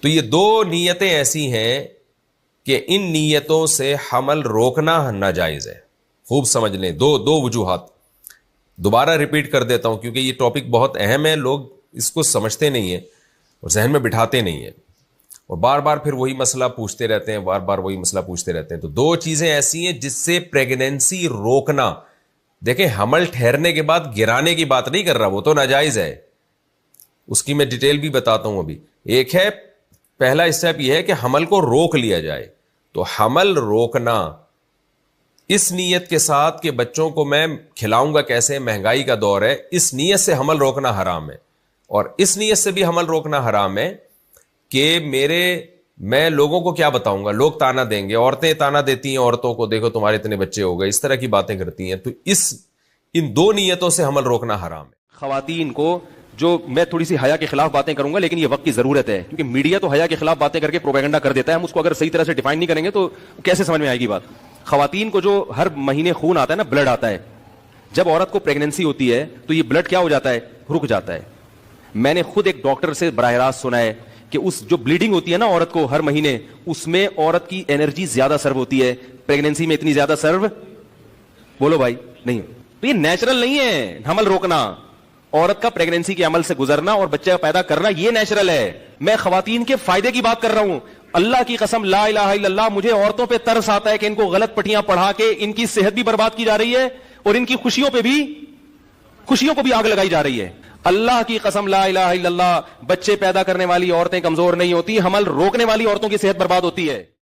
تو یہ دو نیتیں ایسی ہیں کہ ان نیتوں سے حمل روکنا ناجائز ہے. خوب سمجھ لیں, دو وجوہات. دوبارہ ریپیٹ کر دیتا ہوں کیونکہ یہ ٹاپک بہت اہم ہے, لوگ اس کو سمجھتے نہیں ہیں اور ذہن میں بٹھاتے نہیں ہیں, اور بار بار پھر وہی مسئلہ پوچھتے رہتے ہیں, بار بار وہی مسئلہ پوچھتے رہتے ہیں. تو دو چیزیں ایسی ہیں جس سے پریگنینسی روکنا. دیکھیں, حمل ٹھہرنے کے بعد گرانے کی بات نہیں کر رہا, وہ تو ناجائز ہے, اس کی میں ڈیٹیل بھی بتاتا ہوں ابھی. ایک ہے, پہلا اسٹیپ یہ ہے کہ حمل کو روک لیا جائے. تو حمل روکنا اس نیت کے ساتھ کہ بچوں کو میں کھلاؤں گا کیسے, مہنگائی کا دور ہے, اس نیت سے حمل روکنا حرام ہے. اور اس نیت سے بھی حمل روکنا حرام ہے کہ میں لوگوں کو کیا بتاؤں گا, لوگ تانا دیں گے, عورتیں تانا دیتی ہیں عورتوں کو, دیکھو تمہارے اتنے بچے ہو گئے, اس طرح کی باتیں کرتی ہیں. تو ان دو نیتوں سے حمل روکنا حرام ہے. خواتین کو, جو میں تھوڑی سی حیا کے خلاف باتیں کروں گا لیکن یہ وقت کی ضرورت ہے کیونکہ میڈیا تو حیا کے خلاف باتیں کر کے پروپیگنڈا کر دیتا ہے, ہم اس کو اگر صحیح طرح سے ڈیفائن نہیں کریں گے تو کیسے سمجھ میں آئے گی بات. خواتین کو جو ہر مہینے خون آتا ہے نا, بلڈ آتا ہے, جب عورت کو پریگنینسی ہوتی ہے تو یہ بلڈ کیا ہو جاتا ہے, رک جاتا ہے. میں نے خود ایک ڈاکٹر سے براہ راست سنا ہے کہ اس جو بلیڈنگ ہوتی ہے نا عورت کو ہر مہینے, اس میں عورت کی انرجی زیادہ سرو ہوتی ہے, پریگنینسی میں اتنی زیادہ سرو, بولو بھائی, نہیں. تو یہ نیچرل نہیں ہے حمل روکنا. عورت کا پریگنینسی کے عمل سے گزرنا اور بچہ پیدا کرنا یہ نیچرل ہے. میں خواتین کے فائدے کی بات کر رہا ہوں. اللہ کی قسم, لا الہ الا اللہ, مجھے عورتوں پہ ترس آتا ہے کہ ان کو غلط پٹیاں پڑھا کے ان کی صحت بھی برباد کی جا رہی ہے اور ان کی خوشیوں کو بھی آگ لگائی جا رہی ہے. اللہ کی قسم, لا الہ الا اللہ, بچے پیدا کرنے والی عورتیں کمزور نہیں ہوتی, حمل روکنے والی عورتوں کی صحت برباد ہوتی ہے.